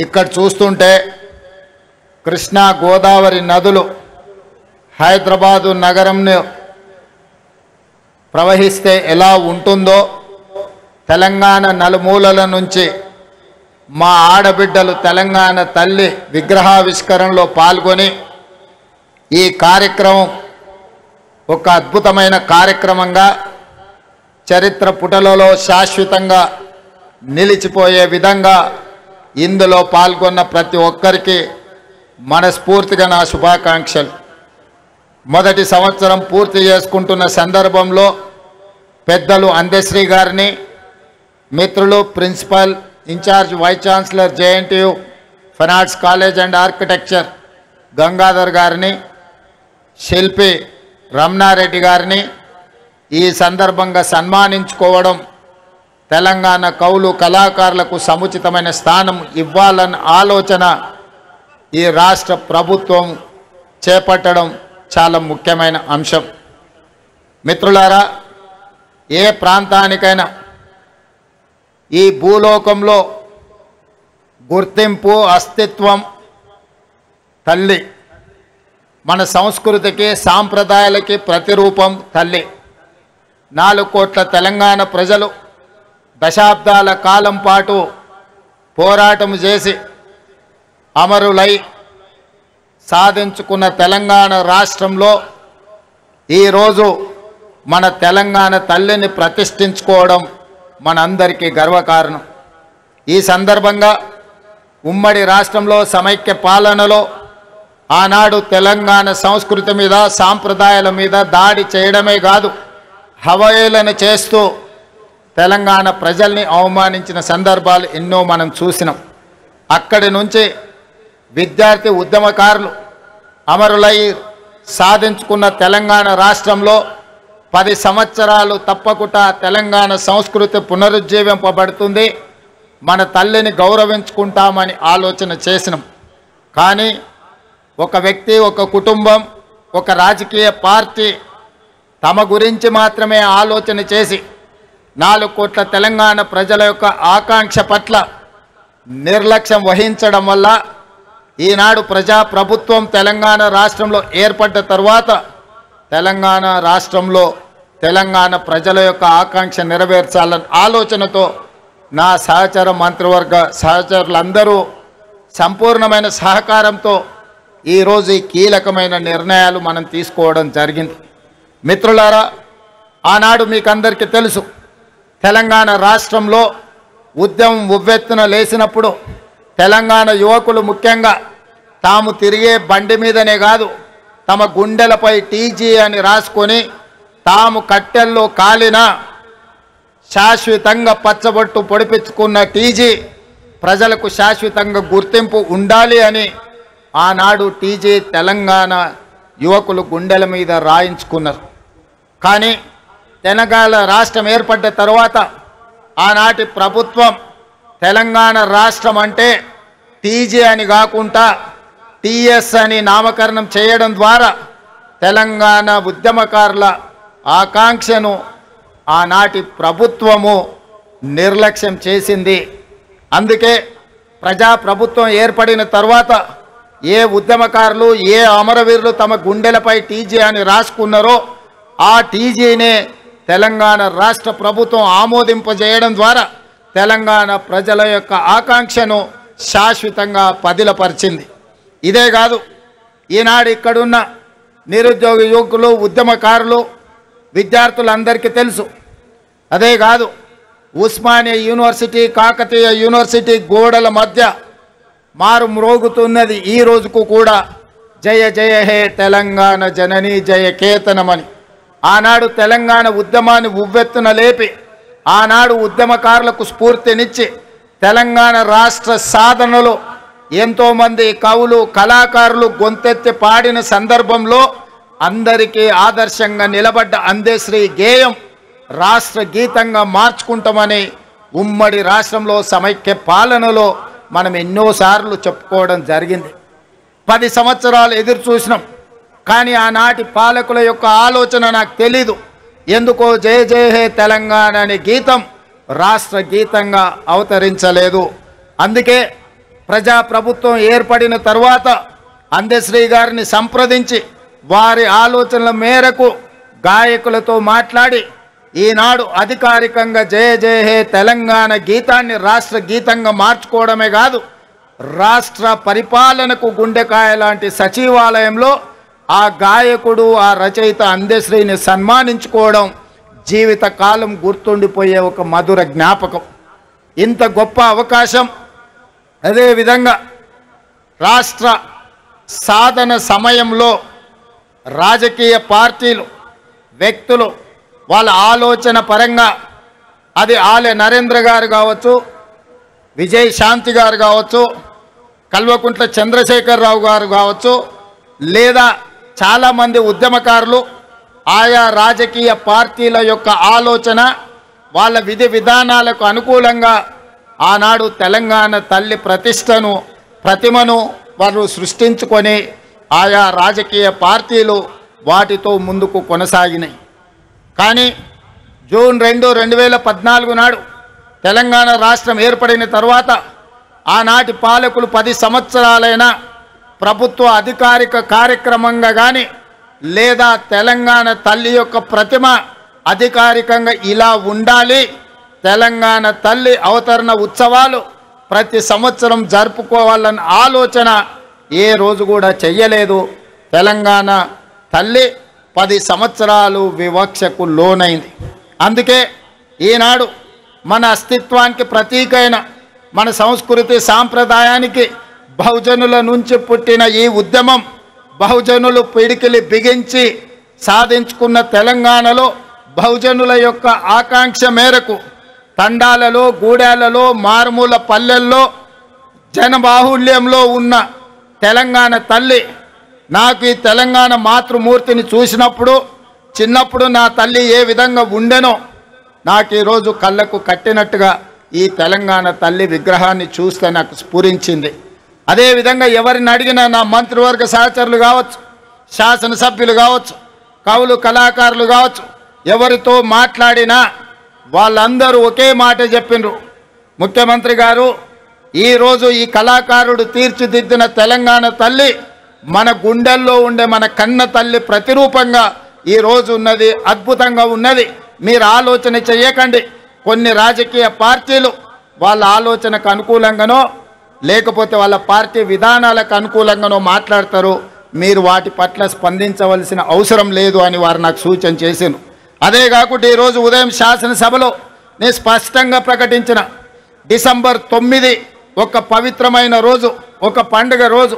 ఇక్కడ చూస్తుంటే కృష్ణా గోదావరి నదులు హైదరాబాదు నగరంను ప్రవహిస్తే ఎలా ఉంటుందో తెలంగాణ నలుమూలల నుంచి మా ఆడబిడ్డలు తెలంగాణ తల్లి విగ్రహావిష్కరణలో పాల్గొని ఈ కార్యక్రమం ఒక అద్భుతమైన కార్యక్రమంగా చరిత్ర పుటలలో శాశ్వతంగా నిలిచిపోయే విధంగా ఇందులో పాల్గొన్న ప్రతి ఒక్కరికి మనస్ఫూర్తిగా నా శుభాకాంక్షలు. మొదటి సంవత్సరం పూర్తి చేసుకుంటున్న సందర్భంలో పెద్దలు అందశ్రీ గారిని, మిత్రులు principal in-charge vice chancellor JNTU fine arts college and architecture Gangadhar గారిని, శిల్పి రమణారెడ్డి గారిని ఈ సందర్భంగా సన్మానించుకోవడం, తెలంగాణ కవులు కళాకారులకు సముచితమైన స్థానం ఇవ్వాలన్న ఆలోచన ఈ రాష్ట్ర ప్రభుత్వం చేపట్టడం చాలా ముఖ్యమైన అంశం. మిత్రులారా, ఏ ప్రాంతానికైనా ఈ భూలోకంలో గుర్తింపు అస్తిత్వం తల్లి. మన సంస్కృతికి సాంప్రదాయాలకి ప్రతిరూపం తల్లి. 4 కోట్ల తెలంగాణ ప్రజలు దశాబ్దాల కాలం పాటు పోరాటం చేసి అమరులై సాధించుకున్న తెలంగాణ రాష్ట్రంలో ఈరోజు మన తెలంగాణ తల్లిని ప్రతిష్ఠించుకోవడం మనందరికీ గర్వకారణం. ఈ సందర్భంగా ఉమ్మడి రాష్ట్రంలో సమైక్య పాలనలో ఆనాడు తెలంగాణ సంస్కృతి మీద సాంప్రదాయాల మీద దాడి చేయడమే కాదు, హవయేళన చేస్తూ తెలంగాణ ప్రజల్ని అవమానించిన సందర్భాలు ఎన్నో మనం చూసినాం. అక్కడి నుంచి విద్యార్థి ఉద్యమకారులు అమరులై సాధించుకున్న తెలంగాణ రాష్ట్రంలో 10 సంవత్సరాలు తప్పకుండా తెలంగాణ సంస్కృతి పునరుజ్జీవింపబడుతుంది, మన తల్లిని గౌరవించుకుంటామని ఆలోచన చేసినాం. కానీ ఒక వ్యక్తి, ఒక కుటుంబం, ఒక రాజకీయ పార్టీ తమ గురించి మాత్రమే ఆలోచన చేసి 4 కోట్ల తెలంగాణ ప్రజల యొక్క ఆకాంక్ష పట్ల నిర్లక్ష్యం వహించడం వల్ల ఈనాడు ప్రజాప్రభుత్వం తెలంగాణ రాష్ట్రంలో ఏర్పడ్డ తర్వాత తెలంగాణ రాష్ట్రంలో తెలంగాణ ప్రజల యొక్క ఆకాంక్ష నెరవేర్చాలన్న ఆలోచనతో నా సహచర మంత్రివర్గ సహచరులందరూ సంపూర్ణమైన సహకారంతో ఈరోజు ఈ కీలకమైన నిర్ణయాలు మనం తీసుకోవడం జరిగింది. మిత్రులారా, ఆనాడు మీకందరికీ తెలుసు, తెలంగాణ రాష్ట్రంలో ఉద్యమం ఉవ్వెత్తున లేచినప్పుడు తెలంగాణ యువకులు ముఖ్యంగా తాము తిరిగే బండి మీదనే కాదు, తమ గుండెలపై టీజీ అని రాసుకొని తాము కట్టెల్లో కాలిన శాశ్వతంగా పచ్చబొట్టు పొడిపించుకున్న టీజీ ప్రజలకు శాశ్వతంగా గుర్తింపు ఉండాలి అని ఆనాడు టీజీ తెలంగాణ యువకులు గుండెల మీద రాయించుకున్నారు. కానీ తెలంగాణ రాష్ట్రం ఏర్పడ్డ తర్వాత ఆనాటి ప్రభుత్వం తెలంగాణ రాష్ట్రం అంటే టీజీ అని కాకుండా టీఎస్ అని నామకరణం చేయడం ద్వారా తెలంగాణ ఉద్యమకారుల ఆకాంక్షను ఆనాటి ప్రభుత్వము నిర్లక్ష్యం చేసింది. అందుకే ప్రజాప్రభుత్వం ఏర్పడిన తర్వాత ఏ ఉద్యమకారులు, ఏ అమరవీరులు తమ గుండెలపై టీజీ అని రాసుకున్నారో ఆ టీజీనే తెలంగాణ రాష్ట్ర ప్రభుత్వం ఆమోదింపజేయడం ద్వారా తెలంగాణ ప్రజల యొక్క ఆకాంక్షను శాశ్వతంగా పదిలపరిచింది. ఇదే కాదు, ఈనాడు ఇక్కడున్న నిరుద్యోగ యువకులు, ఉద్యమకారులు, విద్యార్థులందరికీ తెలుసు. అదే కాదు, ఉస్మానియా యూనివర్సిటీ, కాకతీయ యూనివర్సిటీ గోడల మధ్య మారు మ్రోగుతున్నది ఈ రోజుకు కూడా జయ జయ హే తెలంగాణ జనని జయ కేతనమని. ఆనాడు తెలంగాణ ఉద్యమాన్ని ఉవ్వెత్తున లేపి ఆనాడు ఉద్యమకారులకు స్ఫూర్తినిచ్చి తెలంగాణ రాష్ట్ర సాధనలో ఎంతోమంది కవులు, కళాకారులు గొంతెత్తి పాడిన సందర్భంలో అందరికీ ఆదర్శంగా నిలబడ్డ అందశ్రీ గేయం రాష్ట్ర గీతంగా మార్చుకుంటామని ఉమ్మడి రాష్ట్రంలో సమైక్య పాలనలో మనం ఎన్నోసార్లు చెప్పుకోవడం జరిగింది. 10 సంవత్సరాలు ఎదురు చూసినాం, కానీ ఆనాటి పాలకుల యొక్క ఆలోచన నాకు తెలీదు. ఎందుకో జయ జయ హే తెలంగాణ అనే గీతం రాష్ట్ర గీతంగా అవతరించలేదు. అందుకే ప్రజాప్రభుత్వం ఏర్పడిన తర్వాత అందశ్రీ గారిని సంప్రదించి వారి ఆలోచనల మేరకు గాయకులతో మాట్లాడి ఈనాడు అధికారికంగా జయ జయ హే తెలంగాణ గీతాన్ని రాష్ట్ర గీతంగా మార్చుకోవడమే కాదు, రాష్ట్ర పరిపాలనకు గుండెకాయ లాంటి సచివాలయంలో ఆ గాయకుడు ఆ రచయిత అందశ్రీని సన్మానించుకోవడం జీవితకాలం గుర్తుండిపోయే ఒక మధుర జ్ఞాపకం. ఇంత గొప్ప అవకాశం, అదేవిధంగా రాష్ట్ర సాధన సమయంలో రాజకీయ పార్టీలు వ్యక్తులు వాళ్ళ ఆలోచన పరంగా అది ఆలె నరేంద్ర గారు కావచ్చు, విజయ్ శాంతి గారు కావచ్చు, కల్వకుంట్ల చంద్రశేఖరరావు గారు కావచ్చు, లేదా చాలామంది ఉద్యమకారులు ఆయా రాజకీయ పార్టీల యొక్క ఆలోచన వాళ్ళ విధి విధానాలకు అనుకూలంగా ఆనాడు తెలంగాణ తల్లి ప్రతిమను వారు సృష్టించుకొని ఆయా రాజకీయ పార్టీలు వాటితో ముందుకు కొనసాగినాయి. కానీ జూన్ 2, 2014 నాడు తెలంగాణ రాష్ట్రం ఏర్పడిన తర్వాత ఆనాటి పాలకులు 10 సంవత్సరాలైనా ప్రభుత్వ అధికారిక కార్యక్రమంగా కానీ లేదా తెలంగాణ తల్లి యొక్క ప్రతిమ అధికారికంగా ఇలా ఉండాలి, తెలంగాణ తల్లి అవతరణ ఉత్సవాలు ప్రతి సంవత్సరం జరుపుకోవాలన్న ఆలోచన ఏ రోజు కూడా చెయ్యలేదు. తెలంగాణ తల్లి 10 సంవత్సరాలు వివక్షకు లోనైంది. అందుకే ఈనాడు మన అస్తిత్వానికి ప్రతీకైన మన సంస్కృతి సాంప్రదాయానికి బహుజనుల నుంచి పుట్టిన ఈ ఉద్యమం బహుజనులు పిడికిలి బిగించి సాధించుకున్న తెలంగాణలో బహుజనుల యొక్క ఆకాంక్ష మేరకు తండాలలో, గూడాలలో, మారుమూల పల్లెల్లో జనబాహుళ్యంలో ఉన్న తెలంగాణ తల్లి, నాకు ఈ తెలంగాణ మాతృమూర్తిని చూసినప్పుడు చిన్నప్పుడు నా తల్లి ఏ విధంగా ఉండెనో నాకు ఈరోజు కళ్ళకు కట్టినట్టుగా ఈ తెలంగాణ తల్లి విగ్రహాన్ని చూస్తే నాకు స్ఫురించింది. అదేవిధంగా ఎవరిని అడిగినా నా మంత్రివర్గ సహచరులు కావచ్చు, శాసనసభ్యులు కావచ్చు, కవులు కళాకారులు కావచ్చు, ఎవరితో మాట్లాడినా వాళ్ళందరూ ఒకే మాట చెప్పిండ్రు, ముఖ్యమంత్రి గారు ఈరోజు ఈ కళాకారుడు తీర్చిదిద్దిన తెలంగాణ తల్లి మన గుండెల్లో ఉండే మన కన్న తల్లి ప్రతిరూపంగా ఈరోజు ఉన్నది, అద్భుతంగా ఉన్నది. మీరు ఆలోచన చేయకండి. కొన్ని రాజకీయ పార్టీలు వాళ్ళ ఆలోచనకు అనుకూలంగానో లేకపోతే వాళ్ళ పార్టీ విధానాలకు అనుకూలంగానో మాట్లాడతారు, మీరు వాటి పట్ల స్పందించవలసిన అవసరం లేదు అని వారు నాకు సూచన చేశారు. అదే కాకుండా ఈరోజు ఉదయం శాసనసభలో నేను స్పష్టంగా ప్రకటించిన డిసెంబర్ 9 ఒక పవిత్రమైన రోజు, ఒక పండుగ రోజు.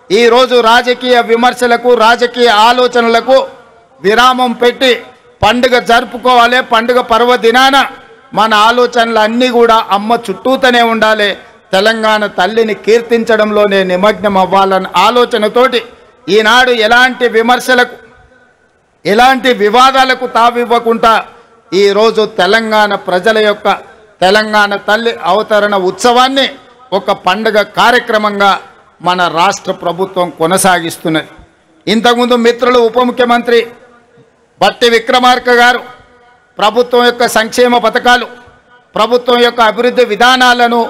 ఈరోజు రాజకీయ విమర్శలకు, రాజకీయ ఆలోచనలకు విరామం పెట్టి పండుగ జరుపుకోవాలి. పండుగ పర్వదినాన మన ఆలోచనలు అన్నీ కూడా అమ్మ చుట్టూతోనే ఉండాలి, తెలంగాణ తల్లిని కీర్తించడంలోనే నిమగ్నం అవ్వాలన్న ఆలోచనతోటి ఈనాడు ఎలాంటి విమర్శలకు, ఎలాంటి వివాదాలకు తావివ్వకుండా ఈరోజు తెలంగాణ ప్రజల యొక్క తెలంగాణ తల్లి అవతరణ ఉత్సవాన్ని ఒక పండుగ కార్యక్రమంగా మన రాష్ట్ర ప్రభుత్వం కొనసాగిస్తున్నది. ఇంతకుముందు మిత్రులు ఉప ముఖ్యమంత్రి బట్టి విక్రమార్క గారు ప్రభుత్వం యొక్క సంక్షేమ పథకాలు, ప్రభుత్వం యొక్క అభివృద్ధి విధానాలను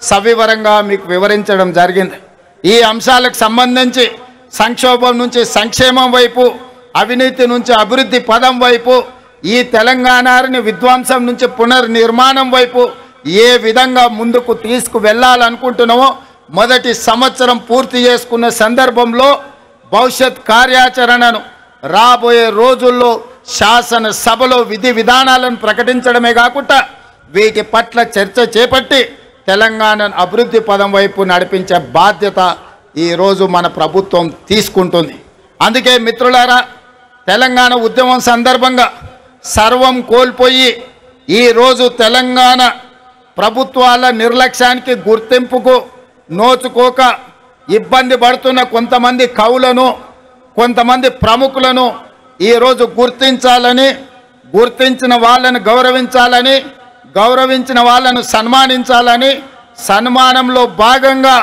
సవివరంగా మీకు వివరించడం జరిగింది. ఈ అంశాలకు సంబంధించి సంక్షోభం నుంచి సంక్షేమం వైపు, అవినీతి నుంచి అభివృద్ధి పదం వైపు, ఈ తెలంగాణని విధ్వంసం నుంచి పునర్నిర్మాణం వైపు ఏ విధంగా ముందుకు తీసుకువెళ్ళాలనుకుంటున్నామో మొదటి సంవత్సరం పూర్తి చేసుకున్న సందర్భంలో భవిష్యత్ కార్యాచరణను రాబోయే రోజుల్లో శాసనసభలో విధి విధానాలను ప్రకటించడమే కాకుండా వీటి పట్ల చర్చ చేపట్టి తెలంగాణను అభివృద్ధి పదం వైపు నడిపించే బాధ్యత ఈరోజు మన ప్రభుత్వం తీసుకుంటుంది. అందుకే మిత్రులారా, తెలంగాణ ఉద్యమం సందర్భంగా సర్వం కోల్పోయి ఈరోజు తెలంగాణ ప్రభుత్వాల నిర్లక్ష్యానికి, గుర్తింపుకు నోచుకోక ఇబ్బంది పడుతున్న కొంతమంది కవులను, కొంతమంది ప్రముఖులను ఈరోజు గుర్తించాలని, గుర్తించిన వాళ్ళను గౌరవించాలని, గౌరవించిన వాళ్ళను సన్మానించాలని, సన్మానంలో భాగంగా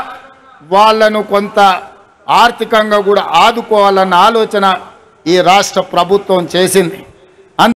వాళ్ళను కొంత ఆర్థికంగా కూడా ఆదుకోవాలన్న ఆలోచన ఈ రాష్ట్ర ప్రభుత్వం చేసింది.